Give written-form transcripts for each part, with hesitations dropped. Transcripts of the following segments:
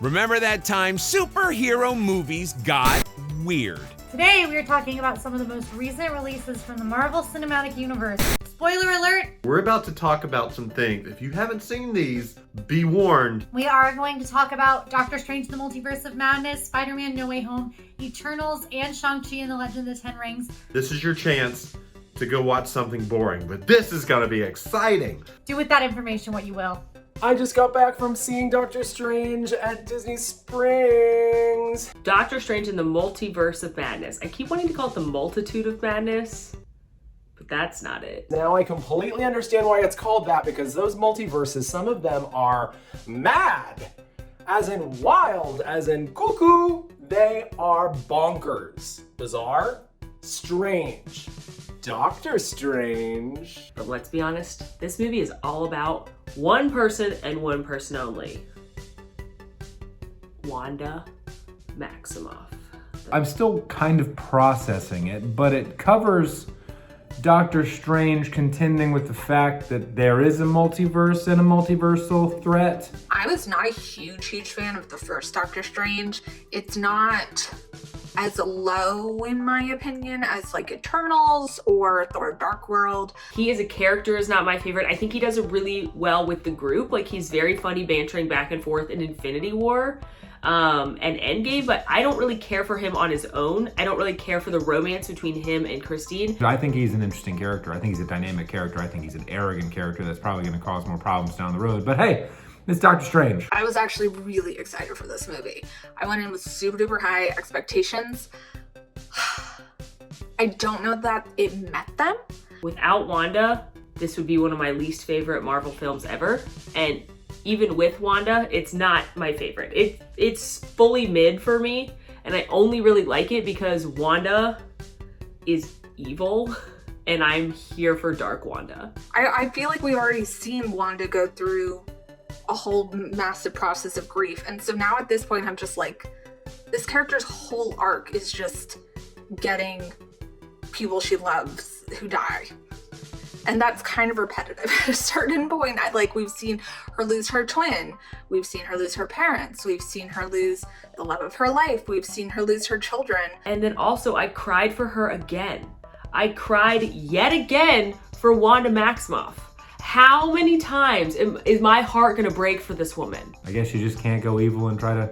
Remember that time superhero movies got weird? Today we are talking about some of the most recent releases from the Marvel Cinematic Universe. Spoiler alert! We're about to talk about some things. If you haven't seen these, be warned. We are going to talk about Doctor Strange in the Multiverse of Madness, SpiderMan No Way Home, Eternals, and Shang-Chi and the Legend of the Ten Rings. This is your chance to go watch something boring, but this is gonna be exciting. Do with that information what you will. I just got back from seeing Doctor Strange at Disney Springs. Doctor Strange in the Multiverse of Madness. I keep wanting to call it the Multitude of Madness, but that's not it. Now I completely understand why it's called that, because those multiverses, some of them are mad, as in wild, as in cuckoo. They are bonkers, bizarre, strange. Doctor Strange. But let's be honest, this movie is all about one person and one person only. Wanda Maximoff. I'm still kind of processing it, but it covers Doctor Strange contending with the fact that there is a multiverse and a multiversal threat. I was not a huge fan of the first Doctor Strange. It's not as low, in my opinion, as like Eternals or Thor Dark World. He as a character is not my favorite. I think he does it really well with the group. Like, he's very funny bantering back and forth in Infinity War and Endgame, but I don't really care for him on his own. I don't really care for the romance between him and Christine. I think he's an interesting character. I think he's a dynamic character. I think he's an arrogant character that's probably going to cause more problems down the road. But hey, it's Doctor Strange. I was actually really excited for this movie. I went in with super duper high expectations. I don't know that it met them. Without Wanda, this would be one of my least favorite Marvel films ever. And even with Wanda, it's not my favorite. It's fully mid for me, and I only really like it because Wanda is evil, and I'm here for Dark Wanda. I feel like we've already seen Wanda go through a whole massive process of grief. And so now at this point, I'm just like, this character's whole arc is just getting people she loves who die. And that's kind of repetitive at a certain point. We've seen her lose her twin. We've seen her lose her parents. We've seen her lose the love of her life. We've seen her lose her children. And then also, I cried for her again. I cried yet again for Wanda Maximoff. How many times is my heart gonna break for this woman? I guess you just can't go evil and try to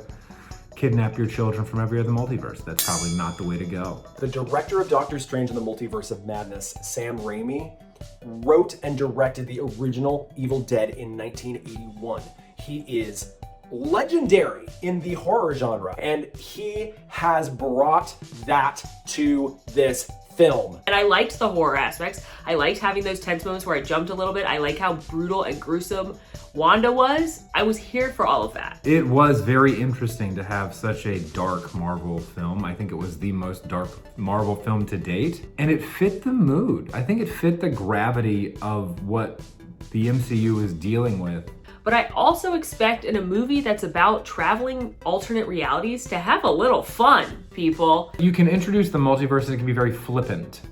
kidnap your children from every other multiverse. That's probably not the way to go. The director of Doctor Strange in the Multiverse of Madness, Sam Raimi, wrote and directed the original Evil Dead in 1981. He is legendary in the horror genre, and he has brought that to this film. And I liked the horror aspects. I liked having those tense moments where I jumped a little bit. I like how brutal and gruesome Wanda was. I was here for all of that. It was very interesting to have such a dark Marvel film. I think it was the most dark Marvel film to date, and it fit the mood. I think it fit the gravity of what the MCU is dealing with. But I also expect in a movie that's about traveling alternate realities to have a little fun, people. You can introduce the multiverse and it can be very flippant.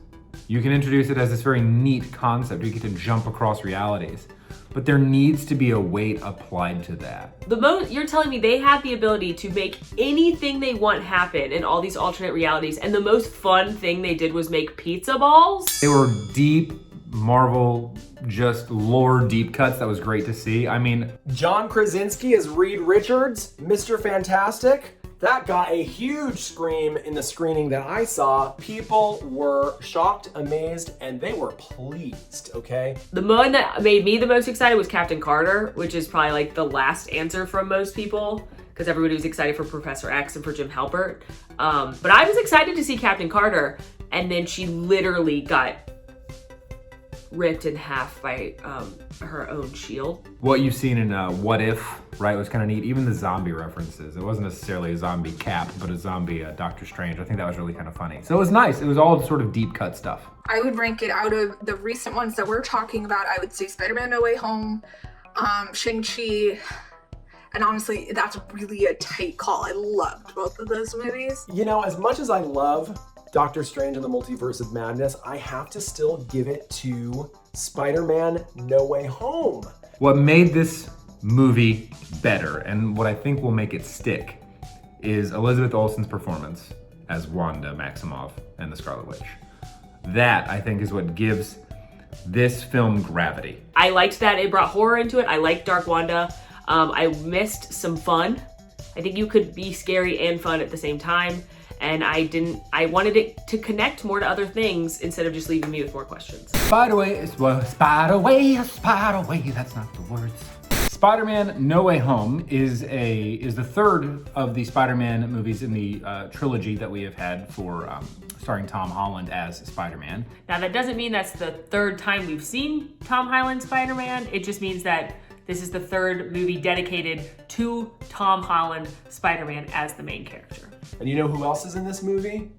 You can introduce it as this very neat concept. You get to jump across realities. But there needs to be a weight applied to that. You're telling me they have the ability to make anything they want happen in all these alternate realities, and the most fun thing they did was make pizza balls? They were deep Marvel, just lore deep cuts. That was great to see. I mean, John Krasinski as Reed Richards, Mr. Fantastic. That got a huge scream in the screening that I saw. People were shocked, amazed, and they were pleased, okay? The one that made me the most excited was Captain Carter, which is probably like the last answer from most people, because everybody was excited for Professor X and for Jim Halpert. But I was excited to see Captain Carter, and then she literally got ripped in half by her own shield. What you've seen in What If, right, was kind of neat. Even the zombie references. It wasn't necessarily a zombie Cap, but a zombie Doctor Strange. I think that was really kind of funny. So it was nice. It was all sort of deep cut stuff. I would rank it out of the recent ones that we're talking about. I would say Spider-Man No Way Home, Shang-Chi, and honestly, that's really a tight call. I loved both of those movies. You know, as much as I love Doctor Strange in the Multiverse of Madness, I have to still give it to Spider-Man No Way Home. What made this movie better. And what I think will make it stick is Elizabeth Olsen's performance as Wanda Maximoff and the Scarlet Witch. That, I think, is what gives this film gravity. I liked that it brought horror into it. I liked Dark Wanda. I missed some fun. I think you could be scary and fun at the same time. And I wanted it to connect more to other things instead of just leaving me with more questions. Spider-Way, that's not the words. Spider-Man No Way Home is the third of the Spider-Man movies in the trilogy that we have had for starring Tom Holland as Spider-Man. Now that doesn't mean that's the third time we've seen Tom Holland Spider-Man. It just means that this is the third movie dedicated to Tom Holland Spider-Man as the main character. And you know who else is in this movie?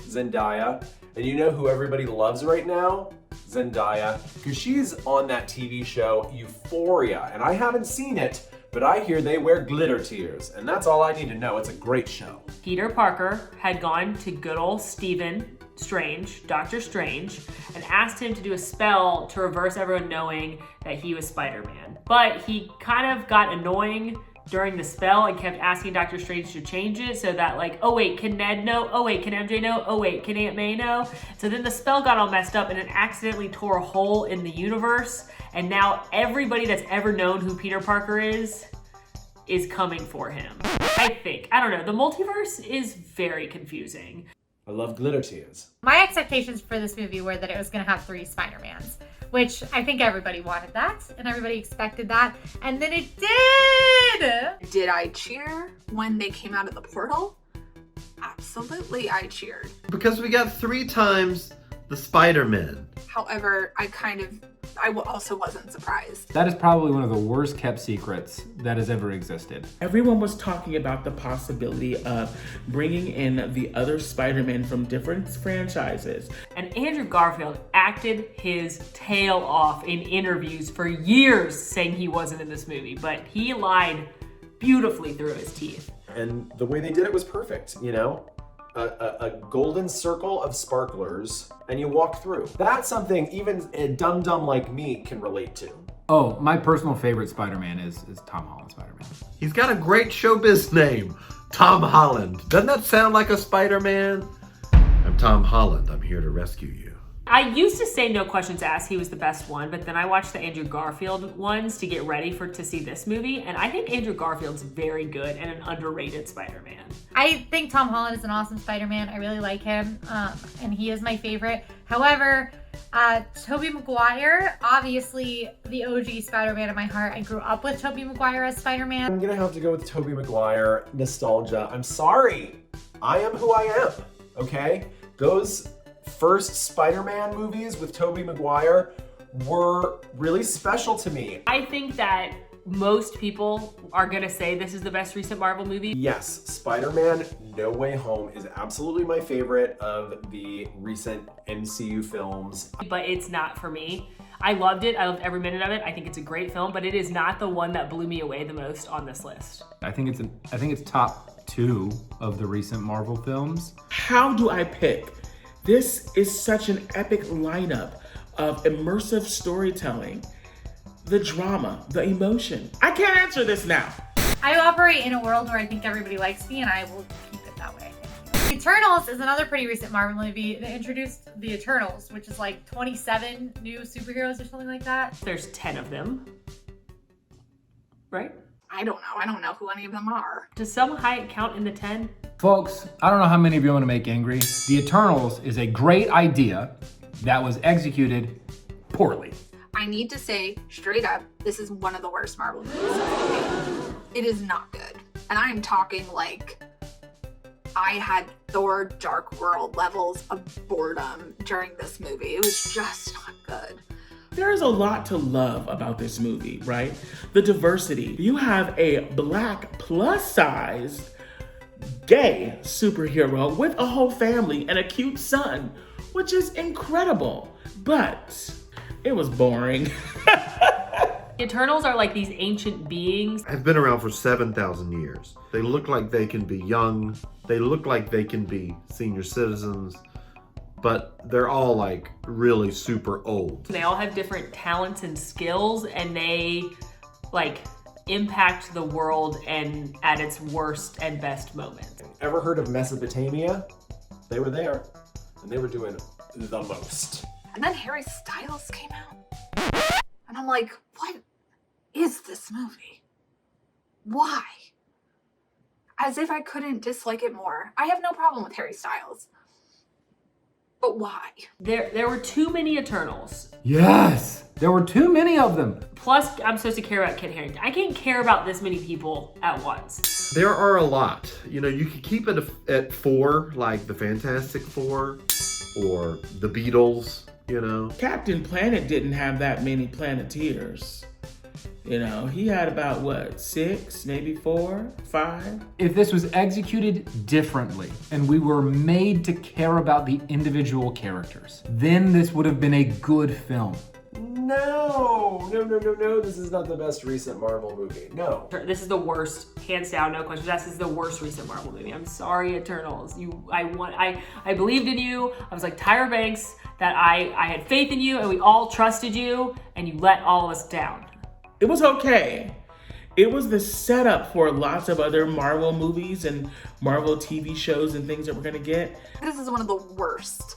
Zendaya. And you know who everybody loves right now? Zendaya. Because she's on that TV show Euphoria. And I haven't seen it, but I hear they wear glitter tears. And that's all I need to know. It's a great show. Peter Parker had gone to good old Stephen Strange, Doctor Strange, and asked him to do a spell to reverse everyone knowing that he was Spider-Man. But he kind of got annoying during the spell and kept asking Doctor Strange to change it so that like, oh wait, can Ned know? Oh wait, can MJ know? Oh wait, can Aunt May know? So then the spell got all messed up and it accidentally tore a hole in the universe. And now everybody that's ever known who Peter Parker is coming for him. I think. I don't know. The multiverse is very confusing. I love glitter tears. My expectations for this movie were that it was going to have 3 Spider-Mans, which I think everybody wanted that and everybody expected that, and then it did! Did I cheer when they came out of the portal? Absolutely, I cheered. Because we got 3 times the Spider-Man. However, I also wasn't surprised. That is probably one of the worst kept secrets that has ever existed. Everyone was talking about the possibility of bringing in the other Spider-Man from different franchises. And Andrew Garfield acted his tail off in interviews for years saying he wasn't in this movie, but he lied beautifully through his teeth. And the way they did it was perfect, you know? A golden circle of sparklers, and you walk through. That's something even a dum-dum like me can relate to. Oh, my personal favorite Spider-Man is Tom Holland Spider-Man. He's got a great showbiz name, Tom Holland. Doesn't that sound like a Spider-Man? I'm Tom Holland. I'm here to rescue you. I used to say No Questions Asked, he was the best one, but then I watched the Andrew Garfield ones to get ready to see this movie, and I think Andrew Garfield's very good and an underrated Spider-Man. I think Tom Holland is an awesome Spider-Man. I really like him, and he is my favorite. However, Tobey Maguire, obviously the OG Spider-Man in my heart. I grew up with Tobey Maguire as Spider-Man. I'm gonna have to go with Tobey Maguire, nostalgia. I'm sorry, I am who I am, okay? Those first Spider-Man movies with Tobey Maguire were really special to me. I think that most people are gonna say this is the best recent Marvel movie. Yes, Spider-Man No Way Home is absolutely my favorite of the recent MCU films. But it's not for me. I loved it. I loved every minute of it. I think it's a great film, but it is not the one that blew me away the most on this list. I think it's top 2 of the recent Marvel films. How do I pick? This is such an epic lineup of immersive storytelling, the drama, the emotion. I can't answer this now. I operate in a world where I think everybody likes me, and I will keep it that way. Eternals is another pretty recent Marvel movie that introduced the Eternals, which is like 27 new superheroes or something like that. There's 10 of them, right? I don't know. I don't know who any of them are. Does Selma Hayek count in the 10? Folks, I don't know how many of you want to make angry. The Eternals is a great idea that was executed poorly. I need to say straight up, this is one of the worst Marvel movies. It is not good. And I'm talking like I had Thor Dark World levels of boredom during this movie. It was just not good. There is a lot to love about this movie, right? The diversity. You have a Black plus-size gay superhero with a whole family and a cute son, which is incredible. But it was boring. Eternals are like these ancient beings. Have been around for 7,000 years. They look like they can be young. They look like they can be senior citizens. But they're all like really super old. They all have different talents and skills, and they like impact the world and at its worst and best moment. Ever heard of Mesopotamia? They were there, and they were doing the most. And then Harry Styles came out. And I'm like, what is this movie? Why? As if I couldn't dislike it more. I have no problem with Harry Styles. But why? There were too many Eternals. Yes, there were too many of them. Plus, I'm supposed to care about Kit Harington. I can't care about this many people at once. There are a lot. You know, you could keep it at 4, like the Fantastic Four or the Beatles, you know. Captain Planet didn't have that many Planeteers. You know, he had about, what, 6, maybe 4, 5? If this was executed differently and we were made to care about the individual characters, then this would have been a good film. No, this is not the best recent Marvel movie. No. This is the worst, hands down, no question. This is the worst recent Marvel movie. I'm sorry, Eternals. I believed in you. I was like Tyra Banks, that I had faith in you and we all trusted you, and you let all of us down. It was okay. It was the setup for lots of other Marvel movies and Marvel TV shows and things that we're gonna get. This is one of the worst,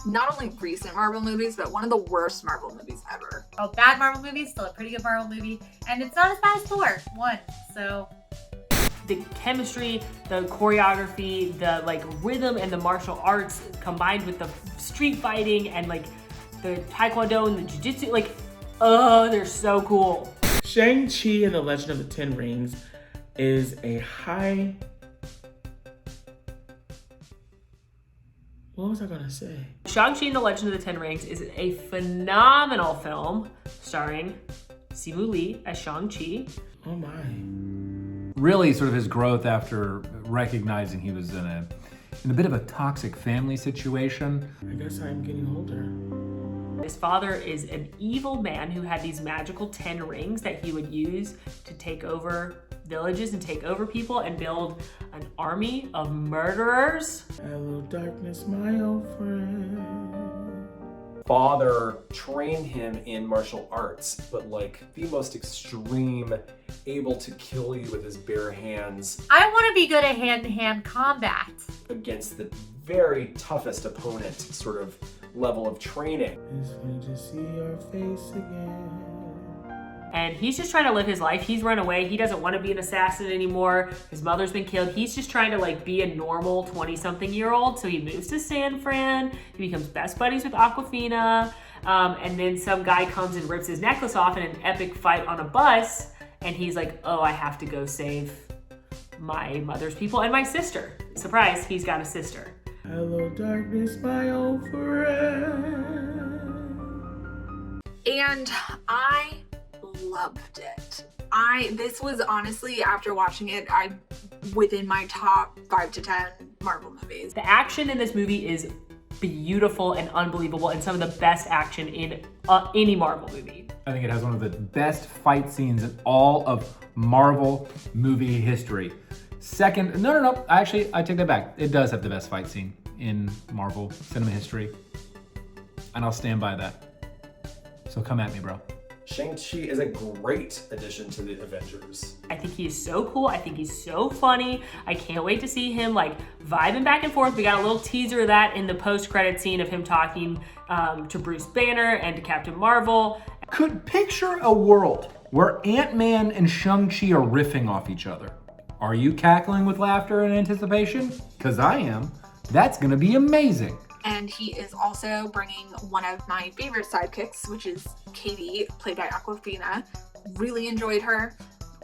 not only recent Marvel movies, but one of the worst Marvel movies ever. A bad Marvel movie, still a pretty good Marvel movie, and it's not as bad as Thor 1, so. The chemistry, the choreography, the like rhythm and the martial arts combined with the street fighting and like the taekwondo and the jiu-jitsu, like, oh, they're so cool. Shang-Chi and the Legend of the Ten Rings is a high... What was I gonna say? Shang-Chi and the Legend of the Ten Rings is a phenomenal film starring Simu Lee as Shang-Chi. Oh my. Really sort of his growth after recognizing he was in a bit of a toxic family situation. I guess I'm getting older. His father is an evil man who had these magical 10 rings that he would use to take over villages and take over people and build an army of murderers. Hello, darkness, my old friend. Father trained him in martial arts, but like the most extreme, able to kill you with his bare hands. I want to be good at hand-to-hand combat. Against the very toughest opponent sort of level of training. It's fun to see your face again. And he's just trying to live his life. He's run away. He doesn't want to be an assassin anymore. His mother's been killed. He's just trying to like be a normal 20-something-year-old. So he moves to San Fran. He becomes best buddies with Awkwafina. And then some guy comes and rips his necklace off in an epic fight on a bus. And he's like, oh, I have to go save my mother's people and my sister. Surprise, he's got a sister. Hello, darkness, my old friend. And I loved it. This was honestly, after watching it, within my top 5 to 10 Marvel movies. The action in this movie is beautiful and unbelievable, and some of the best action in any Marvel movie. I think it has one of the best fight scenes in all of Marvel movie history. Second, no, actually, I take that back. It does have the best fight scene in Marvel cinema history. And I'll stand by that. So come at me, bro. Shang-Chi is a great addition to the Avengers. I think he is so cool. I think he's so funny. I can't wait to see him like vibing back and forth. We got a little teaser of that in the post-credit scene of him talking to Bruce Banner and to Captain Marvel. Could picture a world where Ant-Man and Shang-Chi are riffing off each other. Are you cackling with laughter and anticipation? Because I am. That's gonna be amazing. And he is also bringing one of my favorite sidekicks, which is Katie, played by Awkwafina. Really enjoyed her.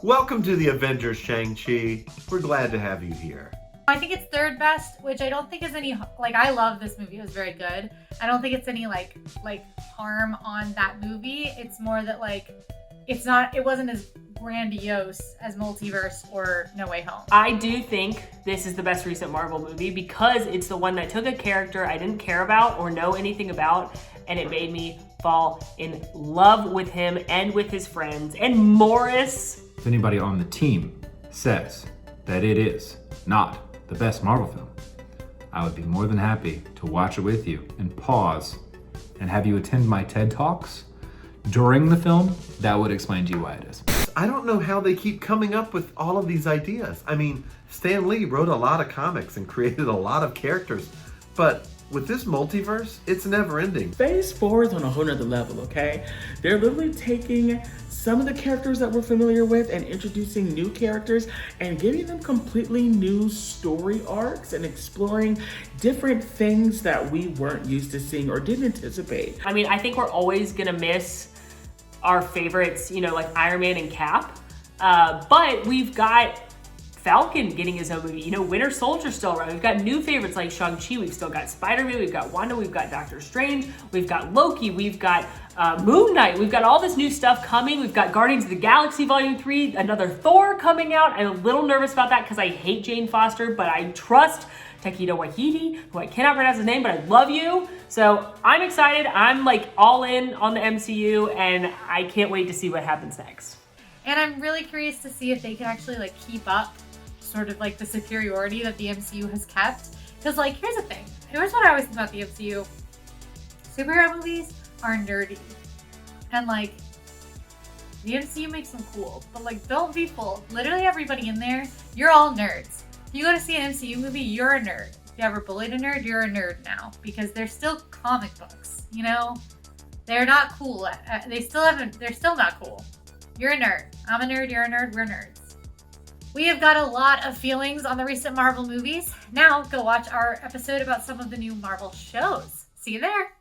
Welcome to the Avengers, Shang-Chi. We're glad to have you here. I think it's third best, which I don't think is any, like, I love this movie. It was very good. I don't think it's any like harm on that movie. It's more that like, it wasn't as grandiose as Multiverse or No Way Home. I do think this is the best recent Marvel movie because it's the one that took a character I didn't care about or know anything about, and it made me fall in love with him and with his friends. And Morris. If anybody on the team says that it is not the best Marvel film, I would be more than happy to watch it with you and pause and have you attend my TED Talks during the film. That would explain to you why it is. I don't know how they keep coming up with all of these ideas. I mean, Stan Lee wrote a lot of comics and created a lot of characters, but with this multiverse, it's never ending. Phase 4 is on a whole nother level, okay? They're literally taking some of the characters that we're familiar with and introducing new characters and giving them completely new story arcs and exploring different things that we weren't used to seeing or didn't anticipate. I mean, I think we're always gonna miss our favorites, you know, like Iron Man and Cap, but we've got Falcon getting his own movie. You know, Winter Soldier's still around. We've got new favorites like Shang-Chi. We've still got SpiderMan. We've got Wanda. We've got Doctor Strange. We've got Loki. We've got Moon Knight. We've got all this new stuff coming. We've got Guardians of the Galaxy Volume 3, another Thor coming out. I'm a little nervous about that because I hate Jane Foster, but I trust Taika Waititi, who I cannot pronounce his name, but I love you. So I'm excited. I'm like all in on the MCU, and I can't wait to see what happens next. And I'm really curious to see if they can actually like keep up sort of like the superiority that the MCU has kept. Because like, here's the thing. Here's what I always think about the MCU. Superhero movies are nerdy. And like, the MCU makes them cool. But like, don't be fooled. Literally everybody in there, you're all nerds. If you go to see an MCU movie, you're a nerd. If you ever bullied a nerd, you're a nerd now. Because they're still comic books, you know? They're not cool. They're still not cool. You're a nerd. I'm a nerd, you're a nerd, we're nerds. We have got a lot of feelings on the recent Marvel movies. Now go watch our episode about some of the new Marvel shows. See you there.